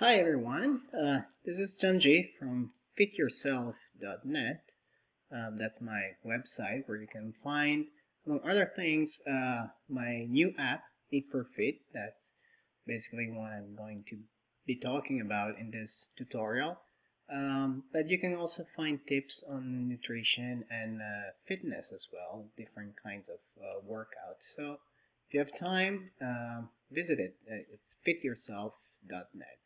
Hi everyone, this is Janji from fityourself.net. That's my website where you can find, among other things, my new app, Eat4Fit. That's basically what I'm going to be talking about in this tutorial. But you can also find tips on nutrition and fitness as well, different kinds of workouts. So if you have time, visit it. It's fityourself.net.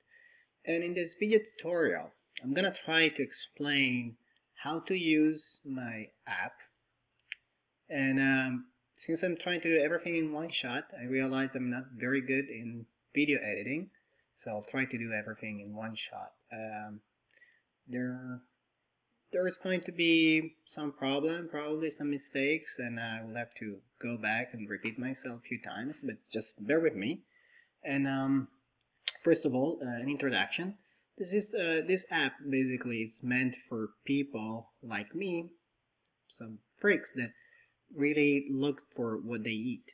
And in this video tutorial, I'm gonna try to explain how to use my app. And since I'm trying to do everything in one shot, I realize I'm not very good in video editing, so I'll try to do everything in one shot. There is going to be some problem, probably some mistakes, and I will have to go back and repeat myself a few times, but just bear with me. And first of all, an introduction. This app basically is meant for people like me, some freaks that really look for what they eat,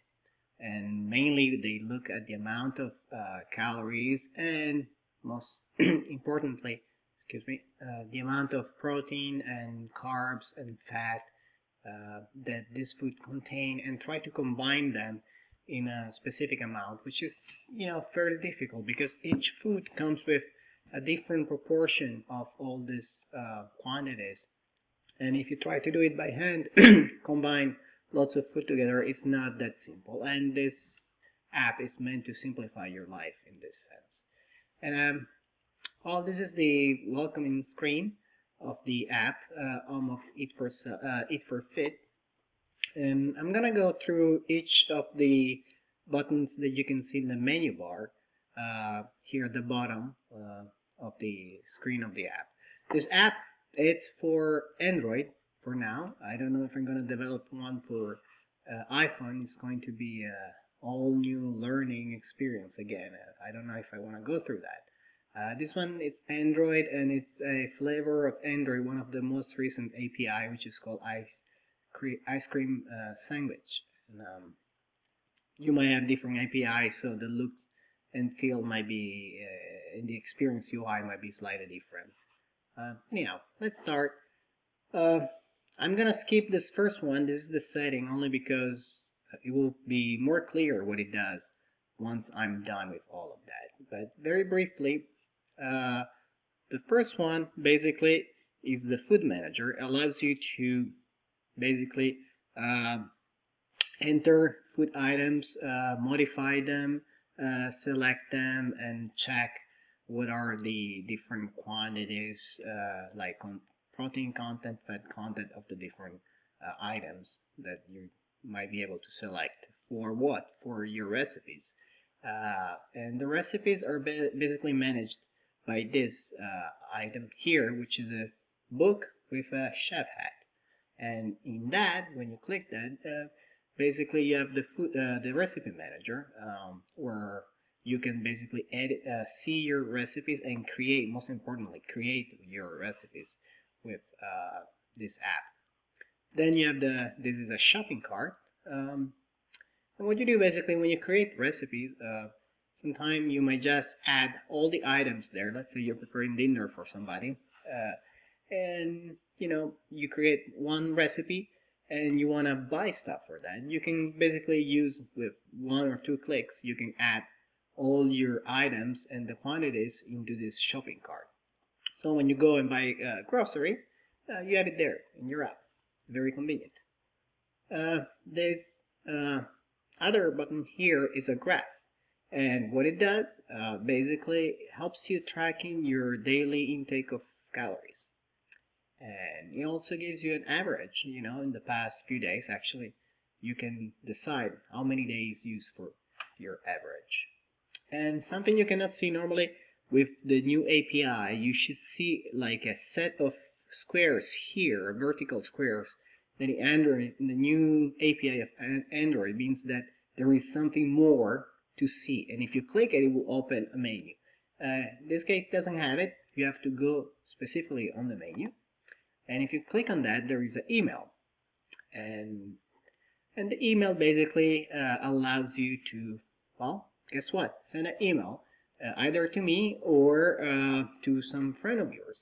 and mainly they look at the amount of calories and most importantly, the amount of protein and carbs and fat that this food contain, and try to combine them in a specific amount, which is fairly difficult because each food comes with a different proportion of all these quantities, and if you try to do it by hand, combine lots of food together, it's not that simple. And this app is meant to simplify your life in this sense. And this is the welcoming screen of the app of Eat4Fit. And I'm gonna go through each of the buttons that you can see in the menu bar here at the bottom of the screen of the app. This app, it's for Android for now. I don't know if I'm gonna develop one for iPhone. It's going to be a all new learning experience again. I don't know if I want to go through that. This one, it's Android, and it's a flavor of Android, one of the most recent API, which is called ice cream sandwich. And, you might have different APIs, so the look and feel might be in the experience UI might be slightly different. Anyhow, let's start. I'm gonna skip this first one. This is the setting only because it will be more clear what it does once I'm done with all of that. But very briefly, the first one basically is the food manager. Allows you to basically enter food items, modify them, select them, and check what are the different quantities, like protein content, fat content of the different items that you might be able to select for your recipes. And the recipes are basically managed by this item here, which is a book with a chef hat. And in that, when you click that, basically you have the recipe manager, where you can basically edit, see your recipes, and most importantly, create your recipes with this app. Then you have this is a shopping cart. And what you do basically when you create recipes, sometimes you might just add all the items there. Let's say you're preparing dinner for somebody, and you create one recipe and you want to buy stuff for that. You can basically use, with one or two clicks, you can add all your items and the quantities into this shopping cart. So when you go and buy grocery, you add it there in your app. Very convenient. This other button here is a graph, and what it does basically helps you tracking your daily intake of calories. And it also gives you an average, in the past few days. Actually, you can decide how many days used for your average. And something you cannot see normally with the new API, you should see like a set of squares here, vertical squares, that in the new API of Android means that there is something more to see. And if you click it, it will open a menu. This case doesn't have it. You have to go specifically on the menu. And if you click on that, there is an email. And the email basically allows you to, well, guess what? Send an email either to me or to some friend of yours.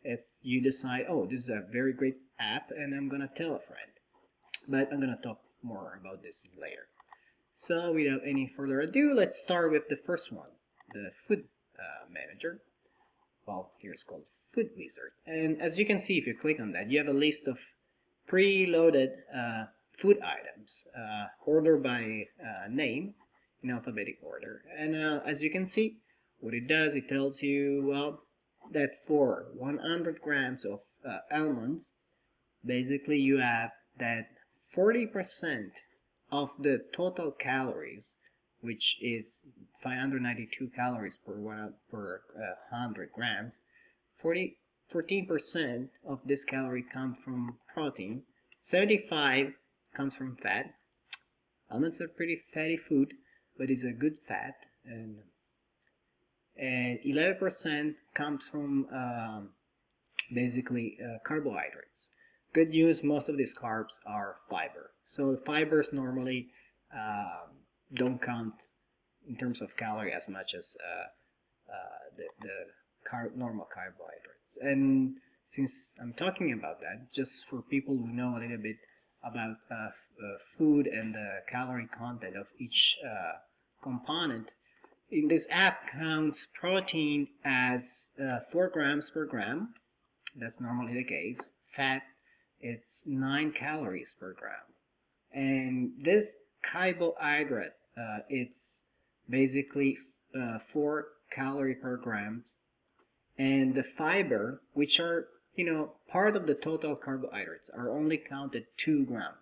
If you decide, oh, this is a very great app, and I'm gonna tell a friend. But I'm gonna talk more about this later. So without any further ado, let's start with the first one, the Food Manager. Well, here it's called Food Wizard. And as you can see, if you click on that, you have a list of preloaded food items, ordered by name in alphabetic order. And as you can see, what it does, it tells you, well, that for 100 grams of almonds, basically you have that 40% of the total calories, which is 592 calories per 100 grams, 14% of this calorie comes from protein, 75 comes from fat. Almonds are pretty fatty food, but it's a good fat, and 11% comes from basically carbohydrates. Good news, most of these carbs are fiber. So fibers normally don't count in terms of calorie as much as the normal carbohydrates. And since I'm talking about that, just for people who know a little bit about food and the calorie content of each component, in this app counts protein as 4 grams per gram. That's normally the case. Fat, it's 9 calories per gram. And this carbohydrate, it's basically 4 calories per gram. And the fiber, which are, part of the total carbohydrates, are only counted 2 grams.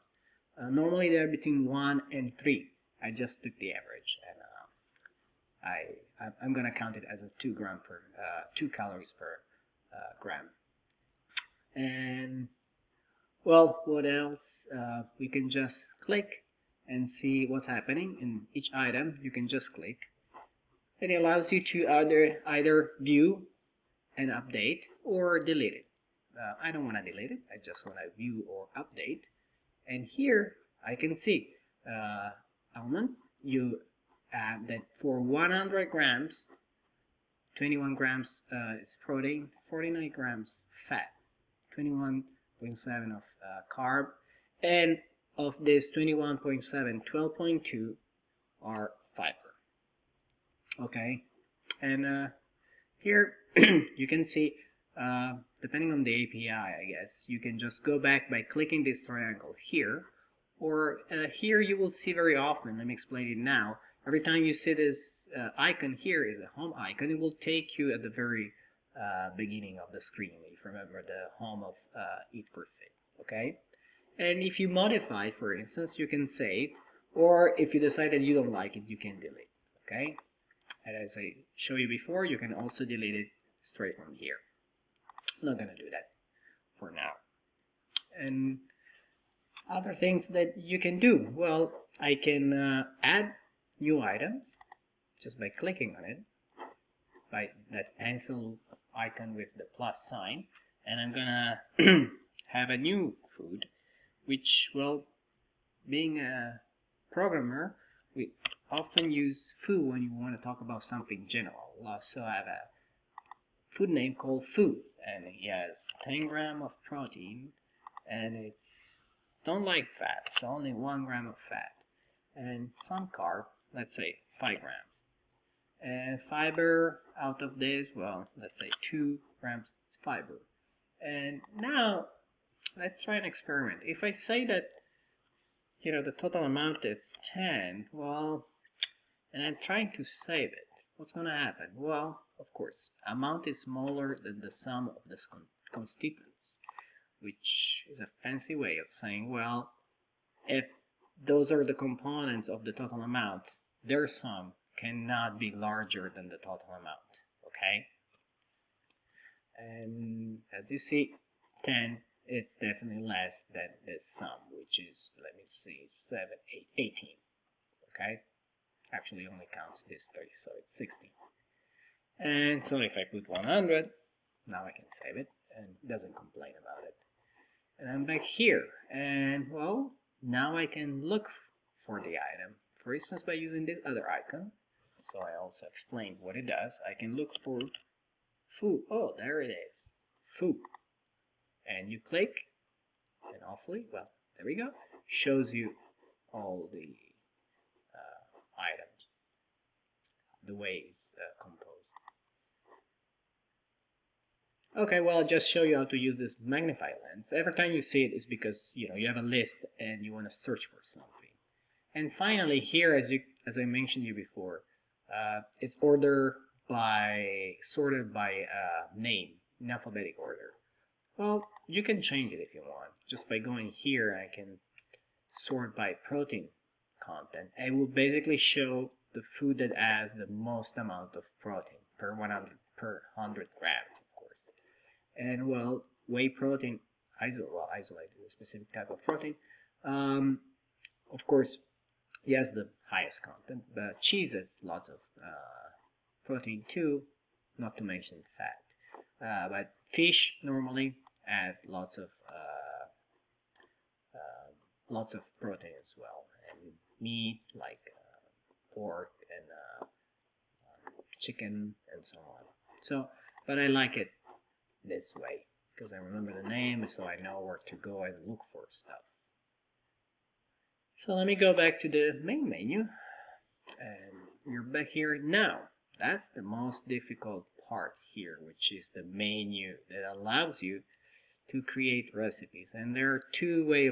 Normally they're between 1 and 3. I just took the average, and I'm gonna count it as a 2 calories per gram. And well, what else? We can just click and see what's happening in each item. You can just click, and it allows you to either view and update or delete it. I don't want to delete it. I just want to view or update. And here I can see almond. You add that for 100 grams, 21 grams is protein, 49 grams fat, 21.7 of carb, and of this 21.7, 12.2 are fiber. Okay, and here you can see, depending on the API, I guess, you can just go back by clicking this triangle here, or here you will see very often, let me explain it now, every time you see this icon here is a home icon, it will take you at the very beginning of the screen, if you remember the home of Eat4Fit, okay? And if you modify, for instance, you can save, or if you decide that you don't like it, you can delete, okay? And as I showed you before, you can also delete it straight from here. I'm not gonna do that for now. And other things that you can do, well, I can add new items just by clicking on it, by that pencil icon with the plus sign, and I'm gonna have a new food, which, well, being a programmer, we often use food when you want to talk about something general. So I have a food name called food, and it has 10 grams of protein, and it's don't like fat, so only 1 gram of fat, and some carb, let's say 5 grams. And fiber out of this, well, let's say 2 grams fiber. And now let's try an experiment. If I say that, the total amount is 10, well, and I'm trying to save it, what's going to happen? Well, of course, amount is smaller than the sum of the constituents, which is a fancy way of saying, well, if those are the components of the total amount, their sum cannot be larger than the total amount, okay? And as you see, 10 is definitely less than this sum, which is, let me see, 7, 8, 18, okay? Actually only counts this 30, so it's 16. And so if I put 100, now I can save it, and it doesn't complain about it. And I'm back here, and well, now I can look for the item. For instance, by using this other icon, so I also explained what it does. I can look for food. Oh, there it is. Food. And you click, and hopefully, well, there we go. Shows you all the items, the way it's composed. Okay, well, I'll just show you how to use this magnify lens. Every time you see it, it's because you have a list and you want to search for something. And finally, here, as I mentioned you before, it's sorted by name in alphabetic order. Well, you can change it if you want. Just by going here, I can sort by protein content. It will basically show the food that has the most amount of protein per 100 grams, of course. And well, whey protein isolated a specific type of protein. Of course, yes, the highest content, but cheese has lots of protein too, not to mention fat. But fish normally has lots of protein as well, and meat like pork and chicken and so on. So, but I like it this way because I remember the name, so I know where to go and look for stuff. So let me go back to the main menu, and we're back here now. That's the most difficult part here, which is the menu that allows you to create recipes. And there are two ways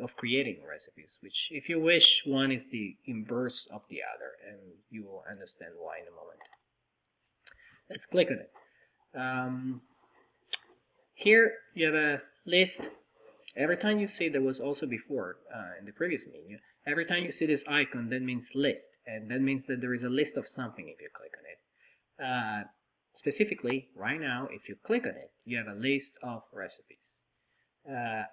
of creating recipes, which if you wish, one is the inverse of the other, and you will understand why in a moment. Let's click on it. Here you have a list. Every time you see, there was also before in the previous menu, every time you see this icon, that means list, and that means that there is a list of something if you click on it. Specifically, right now, if you click on it, you have a list of recipes.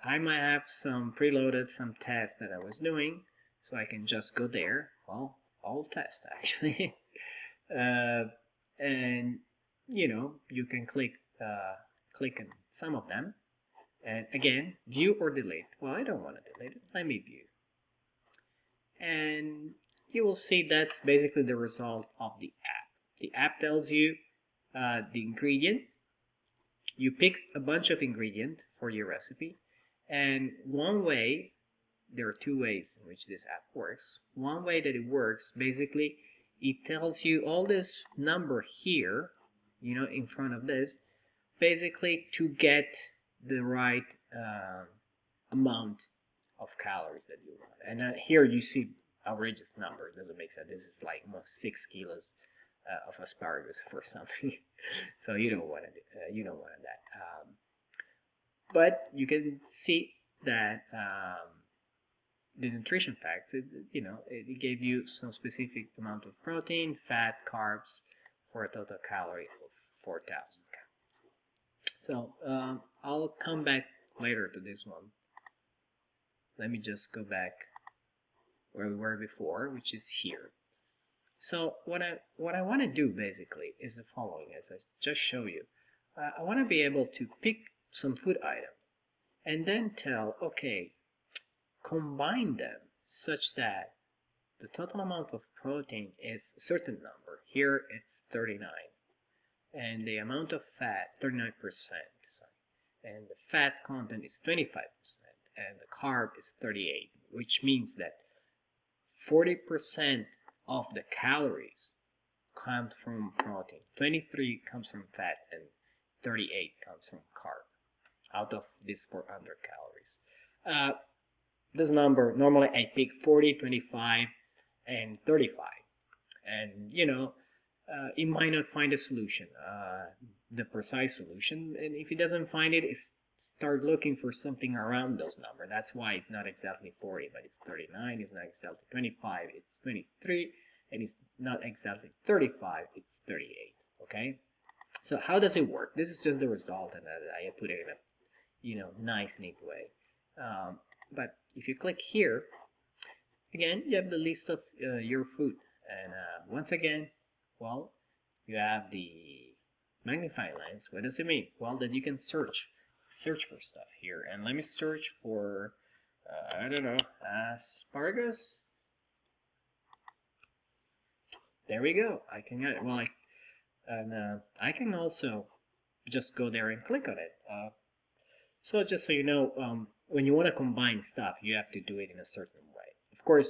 I might have some preloaded, some tests that I was doing, so I can just go there. Well, all tests actually. And you can click on some of them. And again, view or delete. Well, I don't want to delete it. Let me view. And you will see that's basically the result of the app. The app tells you the ingredients. You pick a bunch of ingredients for your recipe. And one way, there are two ways in which this app works. One way that it works, basically, it tells you all this number here, in front of this, basically to get the right amount of calories that you want. And here you see outrageous number. It doesn't make sense. This is like almost 6 kilos of asparagus for something. So you don't want that. But you can see that the nutrition facts, it gave you some specific amount of protein, fat, carbs, for a total calorie of 4,000. So I'll come back later to this one. Let me just go back where we were before, which is here. So what I want to do basically is the following, as I just show you. I want to be able to pick some food items and then tell, okay, combine them such that the total amount of protein is a certain number. Here it's 39. And the amount of fat, 39%. And the fat content is 25%. And the carb is 38, which means that 40% of the calories comes from protein. 23 comes from fat, and 38 comes from carb, out of these 400 calories. This number, normally I pick 40, 25, and 35. And, it might not find a solution, the precise solution. And if it doesn't find it, start looking for something around those numbers. That's why it's not exactly 40, but it's 39. It's not exactly 25, it's 23. And it's not exactly 35, it's 38. Okay? So how does it work? This is just the result, and I put it in a nice, neat way. But if you click here, again, you have the list of your food. And once again, well, you have the magnifying lens. What does it mean? Well, that you can search for stuff here. And let me search for, I don't know, asparagus. there we go. I can get it. Well, I can also just go there and click on it. So just so you know, when you want to combine stuff, you have to do it in a certain way. Of course,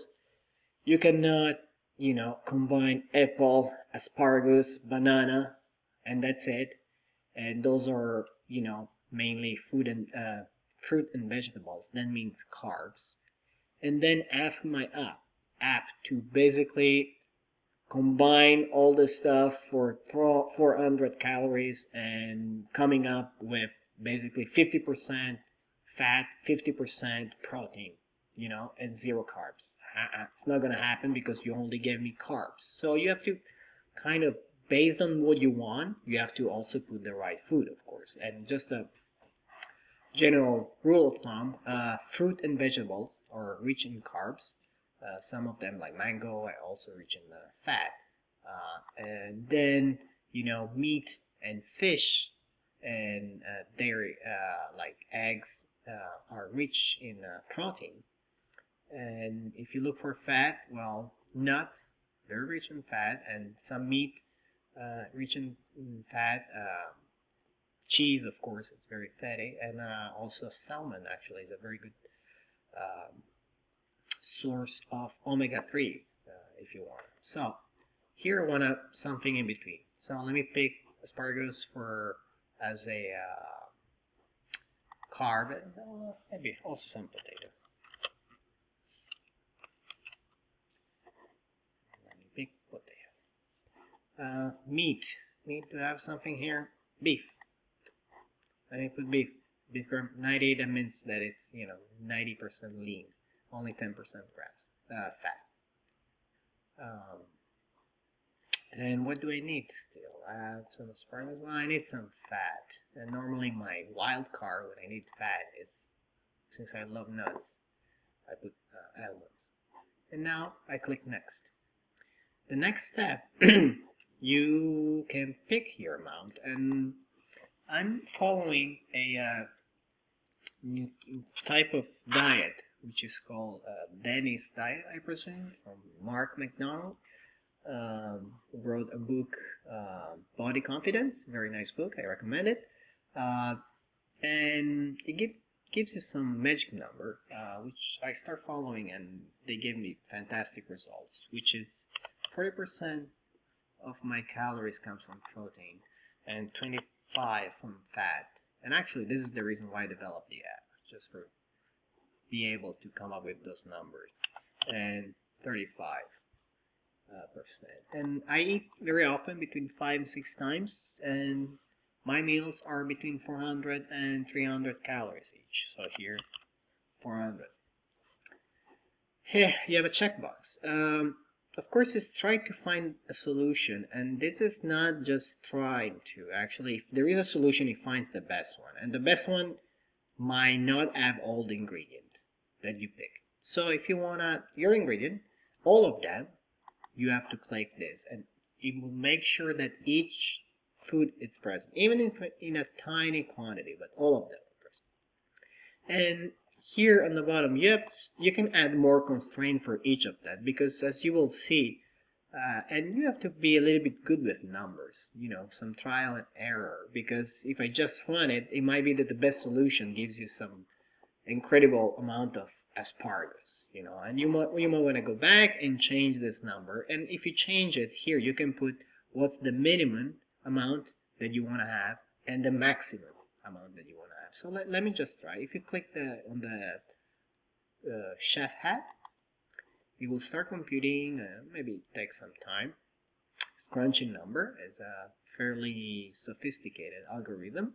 you cannot, combine apple, asparagus, banana, and that's it. And those are, mainly fruit and vegetables. That means carbs. And then ask my app to basically combine all the stuff for 400 calories and coming up with basically 50% fat, 50% protein, and zero carbs. It's not going to happen because you only gave me carbs. So you have to kind of, based on what you want, you have to also put the right food, of course. And just a general rule of thumb, fruit and vegetables are rich in carbs. Some of them, like mango, are also rich in fat. And then, meat and fish and dairy, like eggs, are rich in protein. And if you look for fat, well, nuts, they're rich in fat, and some meat, rich in fat. Cheese, of course, is very fatty, and also salmon actually is a very good source of omega-3, if you want. So here I want something in between. So let me pick asparagus as a carb, and maybe also some potato. Let me pick potato. Meat. Need to have something here. Beef. Let me put beef. Beef 90, that means that it's, 90% lean. Only 10% fat. And what do I need still? Some asparagus. Well, I need some fat. And normally my wild card when I need fat is, since I love nuts, I put almonds. And now I click next. The next step, you can pick your amount, and I'm following a new type of diet, which is called Danny's Diet, I presume, from Mark McDonald. Wrote a book, Body Confidence, very nice book, I recommend it. And it gives you some magic number, which I start following, and they give me fantastic results, which is 40% of my calories comes from protein and 25 from fat. And actually, this is the reason why I developed the app, just for be able to come up with those numbers. And 35%. And I eat very often, between 5 and 6 times, and my meals are between 400 and 300 calories each. So here, 400. Here, you have a checkbox. Of course, it's trying to find a solution, and this is not just trying to. Actually, if there is a solution, it finds the best one. And the best one might not have all the ingredients that you pick. So if you want your ingredient, all of them, you have to click this, and it will make sure that each food is present, even in a tiny quantity, but all of them are present. And here on the bottom, you can add more constraint for each of that, because as you will see, and you have to be a little bit good with numbers, some trial and error, because if I just run it, it might be that the best solution gives you some incredible amount of asparagus, and you might want to go back and change this number. And if you change it here, you can put what's the minimum amount that you want to have and the maximum amount that you want to have. So let me just try. If you click on the chef hat, it will start computing. Maybe it takes some time. Crunching number is a fairly sophisticated algorithm.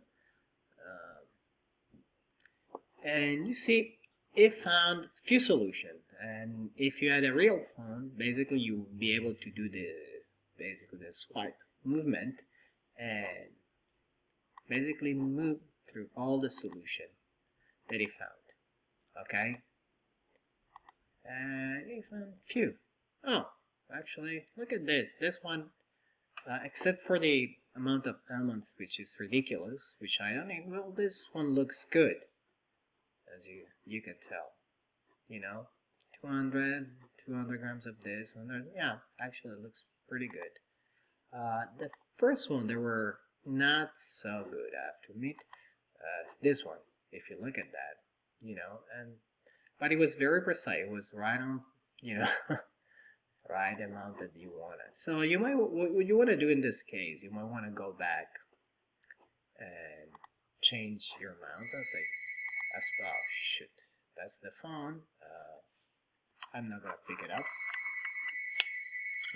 And you see, it found few solutions. And if you had a real phone, basically you would be able to do the swipe movement and basically move through all the solutions that he found. Okay? And he found few. Oh, actually, look at this. This one, except for the amount of almonds, which is ridiculous, which I don't think, well, this one looks good, as you can tell. 200 grams of this, 100, yeah, actually it looks pretty good. The first one, they were not so good, I have to admit. This one, if you look at that, but it was very precise. It was right on, you know, right amount that you wanted. So you might, what you want to do in this case, you might want to go back and change your amount. Let's say, oh shoot, that's the phone. I'm not gonna pick it up.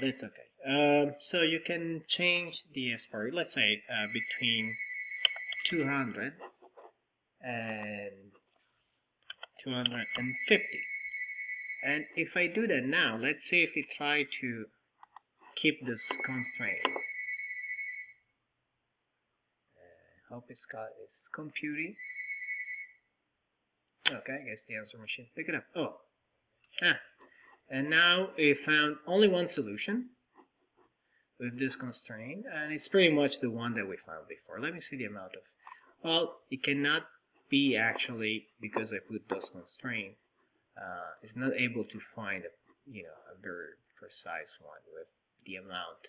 That's okay. So you can change the aspirate, let's say between 200 and 250. And if I do that now, let's see if we try to keep this constraint. Hope it's computing. Okay, I guess the answer machine pick it up. And now we found only one solution with this constraint, and it's pretty much the one that we found before. Let me see the amount of. Well, it cannot be actually because I put those constraints. It's not able to find a very precise one with the amount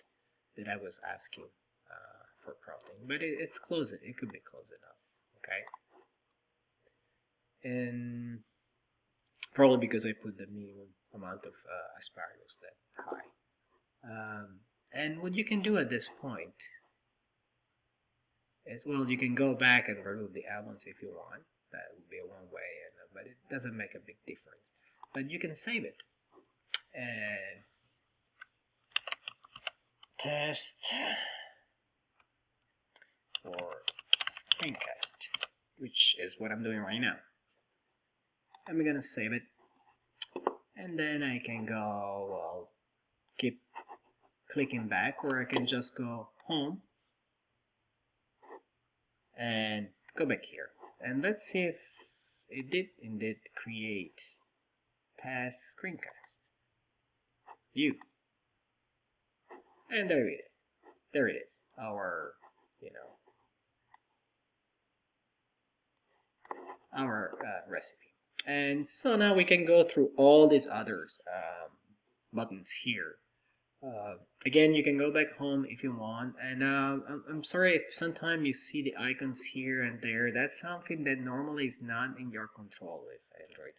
that I was asking for protein, but it's close. It could be close enough. Okay, and probably because I put the minimum amount of asparagus that high. And what you can do at this point is, well, you can go back and remove the almonds if you want. That would be one way, but it doesn't make a big difference. But you can save it and test for screencast, which is what I'm doing right now. I'm gonna save it, and then I can go, well, keep clicking back, or I can just go home and go back here. And let's see if it did indeed create past screencast. View. And there it is. There it is. Our, our recipe. And so now we can go through all these other buttons here. Again, you can go back home if you want. And I'm sorry if sometimes you see the icons here and there. That's something that normally is not in your control with Android.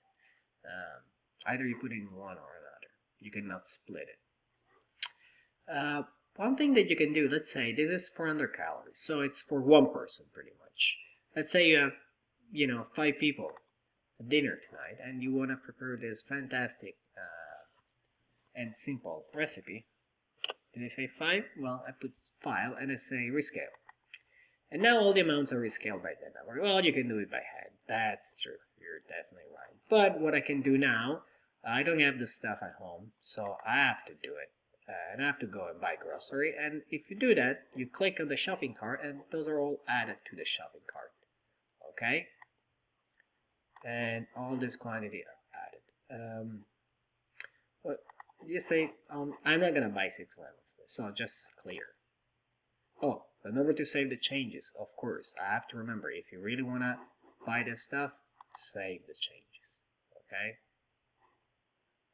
Either you put in one or another. You cannot split it. One thing that you can do, let's say this is 400 calories, so it's for one person pretty much. Let's say you have, 5 people at dinner tonight, and you want to prepare this fantastic and simple recipe. Did I say 5? Well, I put file and I say rescale. And now all the amounts are rescaled by that number. Well, you can do it by hand. That's true. You're definitely right. But what I can do now, I don't have the stuff at home, so I have to do it. And I have to go and buy grocery. And if you do that, you click on the shopping cart, and those are all added to the shopping cart. Okay? And all this quantity are added. What you say? I'm not gonna buy 6 lemons, so just clear. Oh, remember to save the changes. Of course, I have to remember, if you really wanna buy this stuff, save the changes. Okay?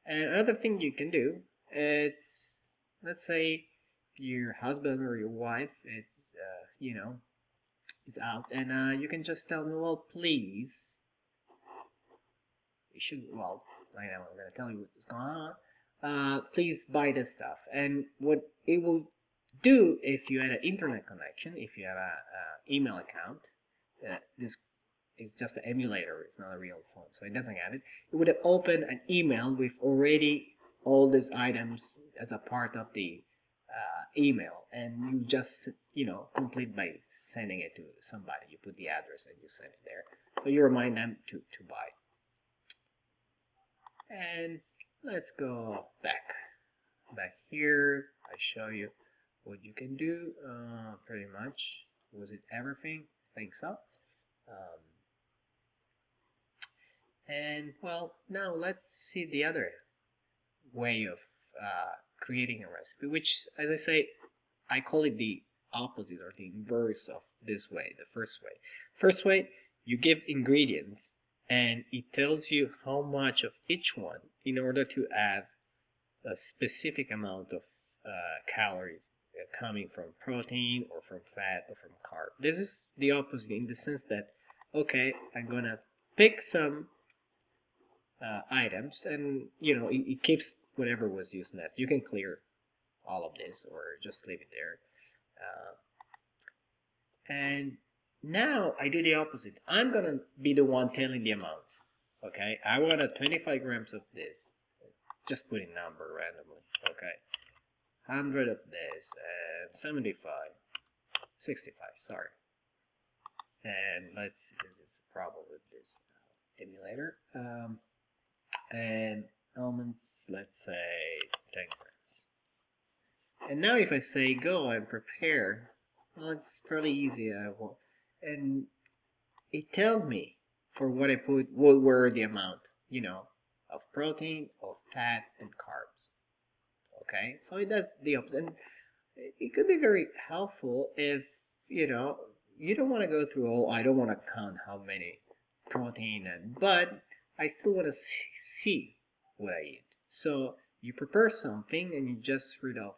And another thing you can do is, let's say your husband or your wife is, is out, and you can just tell them, well, please. You should, well, right now I'm gonna tell you what's going on. Please buy this stuff. And what it will do, if you had an internet connection, if you have an email account, this is just an emulator, it's not a real phone, so it doesn't have it. It would have opened an email with already all these items as a part of the email, and you just, complete by sending it to somebody. You put the address and you send it there. So you remind them to buy. And let's go back here. I show you what you can do. Pretty much. Was it everything? I think so. And well, now let's see the other way of creating a recipe, which, as I say, I call it the opposite or the inverse of this way, the first way. First way, you give ingredients and it tells you how much of each one in order to add a specific amount of calories coming from protein or from fat or from carb. This is the opposite in the sense that, okay, I'm gonna pick some items, and it keeps whatever was used in that. You can clear all of this or just leave it there. And now I do the opposite. I'm gonna be the one telling the amount. Okay, I want 25 grams of this. Just putting number randomly. Okay, 100 of this and 75, 65. Sorry. And let's see, there's a problem with this emulator. And almonds, let's say 10 grams. And now if I say go and prepare, well, it's fairly easy. And it tells me for what I put, what were the amount, of protein, of fat, and carbs. Okay, so it does the opposite. And it could be very helpful if, you don't want to go through, I don't want to count how many protein, but I still want to see what I eat. So you prepare something and you just read off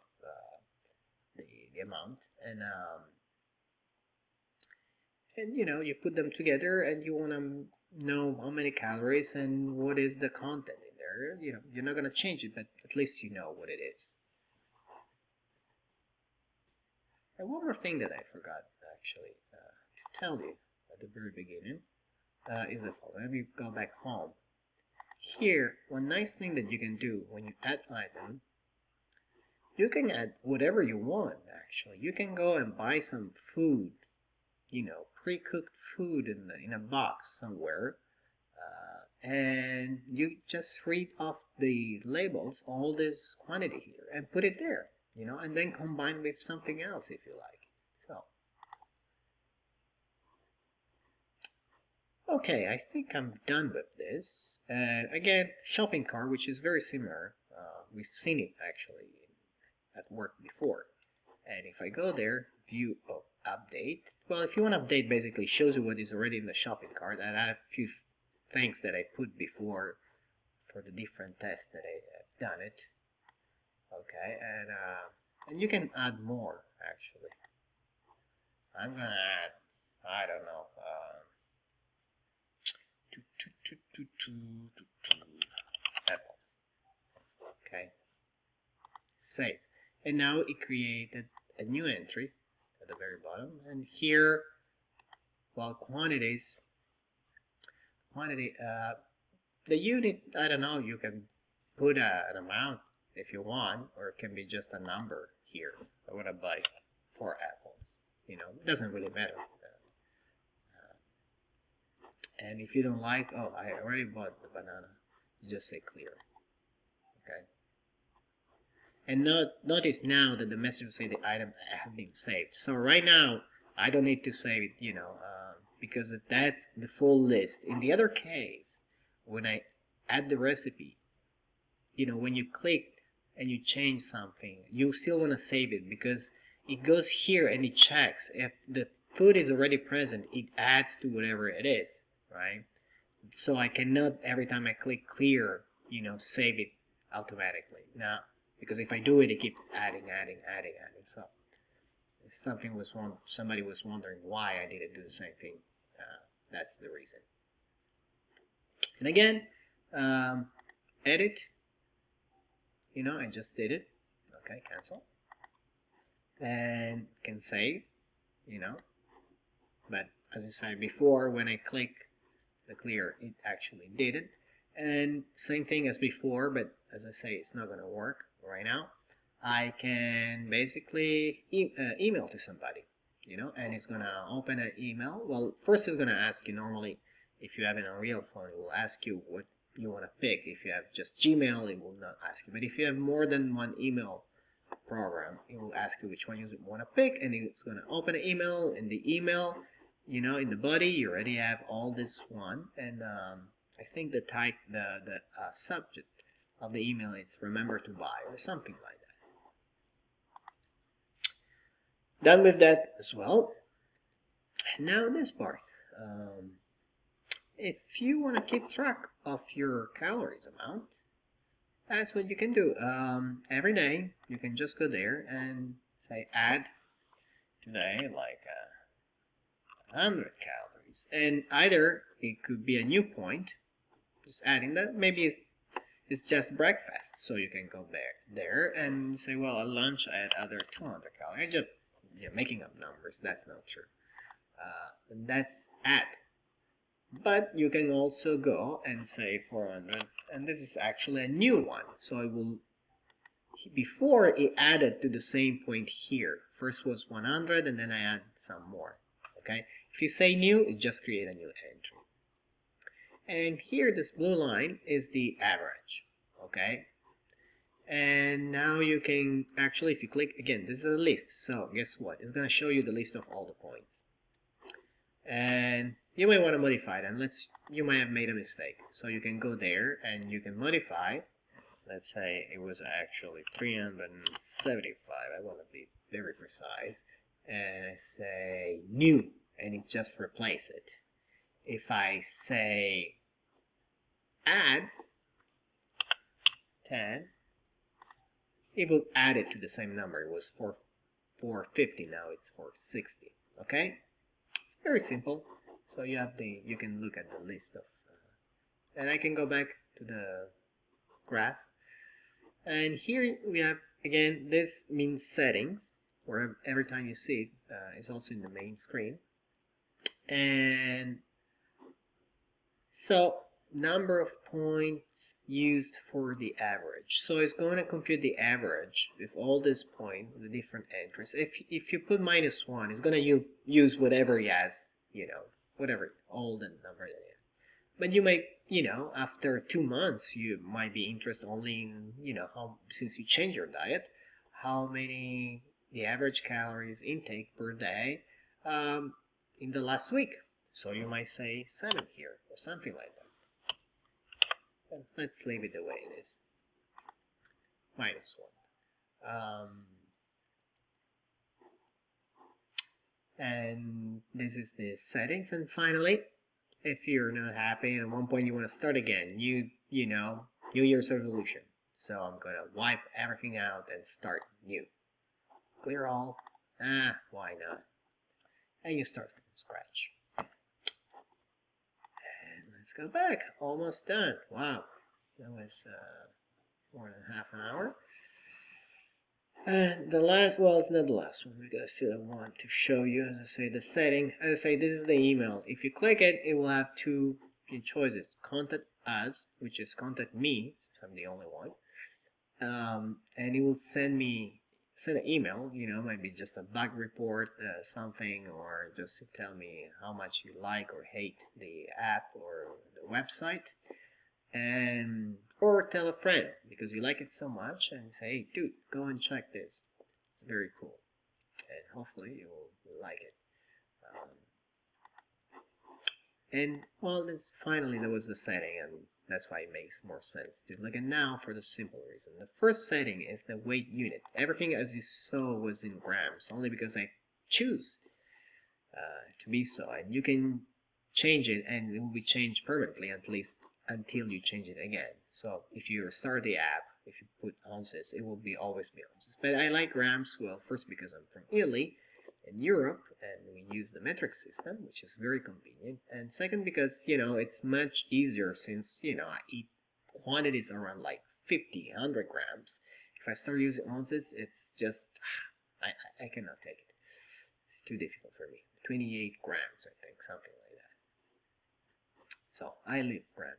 the amount, and you put them together, and you want to know how many calories and what is the content in there. You're not going to change it, but at least you know what it is. And one more thing that I forgot actually to tell you at the very beginning is the following. Let me go back home. Here, one nice thing that you can do when you add item, you can add whatever you want actually. You can go and buy some food, pre-cooked food in a box somewhere, and you just read off the labels, all this quantity here, and put it there, and then combine with something else if you like. So, okay, I think I'm done with this. And again, shopping cart, which is very similar. We've seen it actually at work before. And if I go there, view update. Well, if you want to update, basically shows you what is already in the shopping cart. And I have a few things that I put before for the different tests that I have done it. Okay, and you can add more actually. I'm gonna add, I don't know, apple. Okay, save. And now it created a new entry at the very bottom, and here, well, quantity, the unit, I don't know, you can put an amount if you want, or it can be just a number here. I want to buy 4 apples. It doesn't really matter. And if you don't like, I already bought the banana, you just say clear. Okay. And notice now that the message will say the item has been saved. So right now, I don't need to save it, because that's the full list. In the other case, when I add the recipe, when you click and you change something, you still want to save it because it goes here and it checks. If the food is already present, it adds to whatever it is, right? So I cannot, every time I click clear, save it automatically. Now, because if I do it, it keeps adding. So if somebody was wondering why I didn't do the same thing, that's the reason. And again, edit. I just did it. Okay, cancel. And can save. But as I said before, when I click the clear, it actually did it. And same thing as before, but as I say, it's not going to work right now. I can basically email to somebody, and it's going to open an email. Well, first it's going to ask you normally, if you have an Unreal phone, it will ask you what you want to pick. If you have just Gmail, it will not ask you. But if you have more than one email program, it will ask you which one you want to pick, and it's going to open an email. In the email, in the body, you already have all this one, and I think the subject of the email is remember to buy or something like that. Done with that as well. And now this part. If you want to keep track of your calories amount, That's what you can do. Every day you can just go there and say add today like 100 calories, and either it could be a new point, just adding that. Maybe it's just breakfast, so you can go there and say, well, at lunch I had other 200 calories. Just making up numbers. That's not true. That's add. But you can also go and say 400, and this is actually a new one. So it will, before it added to the same point here. First was 100, and then I add some more. Okay. If you say new, it just create a new entry. And here, this blue line is the average. Okay. And now you can actually, if you click again, this is a list. So guess what? It's going to show you the list of all the points. And you may want to modify it, and you might have made a mistake. So you can go there and you can modify. Let's say it was actually 375. I want to be very precise. And I say new, and it just replace it. If I say add 10, it will add it to the same number. It was 450, now it's 460. Okay? Very simple. So you can look at the list of, and I can go back to the graph. And here we have, again, this means settings, where every time you see it, it's also in the main screen. And so number of points used for the average. So it's going to compute the average with all these points, the different entries. If you put -1, it's going to use whatever he has, whatever, all the number that is. But you may, after 2 months, you might be interested only in, since you change your diet, how many, the average calories intake per day in the last week. So you might say 7 here, or something like that. And let's leave it the way it is. -1. And this is the settings. And finally, if you're not happy and at one point you want to start again, New Year's resolution. So I'm going to wipe everything out and start new. Clear all. Why not? And you start from scratch. And let's go back. Almost done. Wow. That was more than half an hour. And the last, well, it's not the last one because I still want to show you, as I say, the setting. As I say, this is the email. If you click it, it will have two choices. Contact us, which is contact me, since I'm the only one. And it will send an email, might be just a bug report, something, or just to tell me how much you like or hate the app or the website. Or tell a friend because you like it so much and say, hey, dude, go and check this. It's very cool. And hopefully you will like it. And well, finally there was the setting, and that's why it makes more sense to look at now for the simple reason. The first setting is the weight unit. Everything as you saw was in grams, only because I choose to be so. And you can change it, and it will be changed permanently at least until you change it again. So if you start the app, if you put ounces, it will always be ounces. But I like grams, well, first because I'm from Italy in Europe, and we use the metric system, which is very convenient. And second because, it's much easier since, I eat quantities around like 50, 100 grams. If I start using ounces, it's just, I cannot take it. It's too difficult for me. 28 grams, I think, something like that. So I leave grams.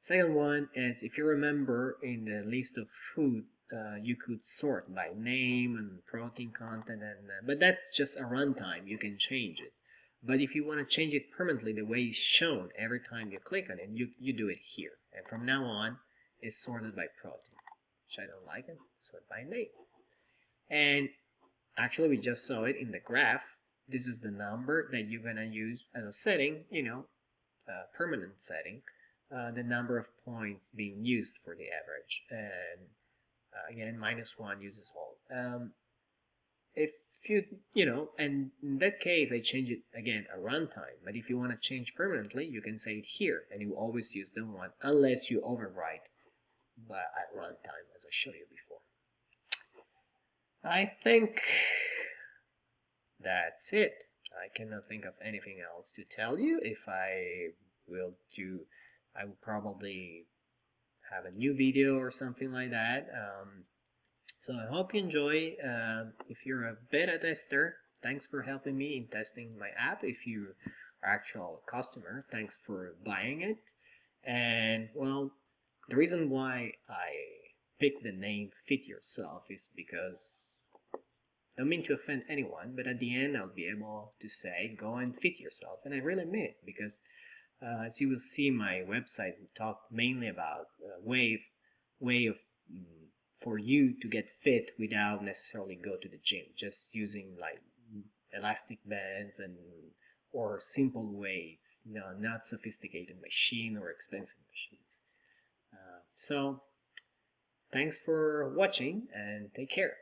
Second one is, if you remember, in the list of food, you could sort by name and protein content, but that's just a runtime. You can change it. But if you want to change it permanently, the way it's shown every time you click on it, you do it here. And from now on, it's sorted by protein, which I don't like it. Sort by name. And actually, we just saw it in the graph. This is the number that you're going to use as a setting, permanent setting. The number of points being used for the average, and again, -1 uses all. If you, and in that case, I change it again a runtime. But if you want to change permanently, you can say it here, and you will always use the one unless you overwrite but at runtime, as I showed you before. I think that's it. I cannot think of anything else to tell you. If I will do, I will probably have a new video or something like that. So I hope you enjoy. If you're a beta tester, thanks for helping me in testing my app. If you are actual customer, thanks for buying it. And well, the reason why I picked the name Fit Yourself is because I don't mean to offend anyone, but at the end I'll be able to say, go and fit yourself. And I really mean it because as you will see, my website we talk mainly about way of for you to get fit without necessarily go to the gym, just using like elastic bands and or simple weights, not sophisticated machine or expensive machines. So thanks for watching and take care.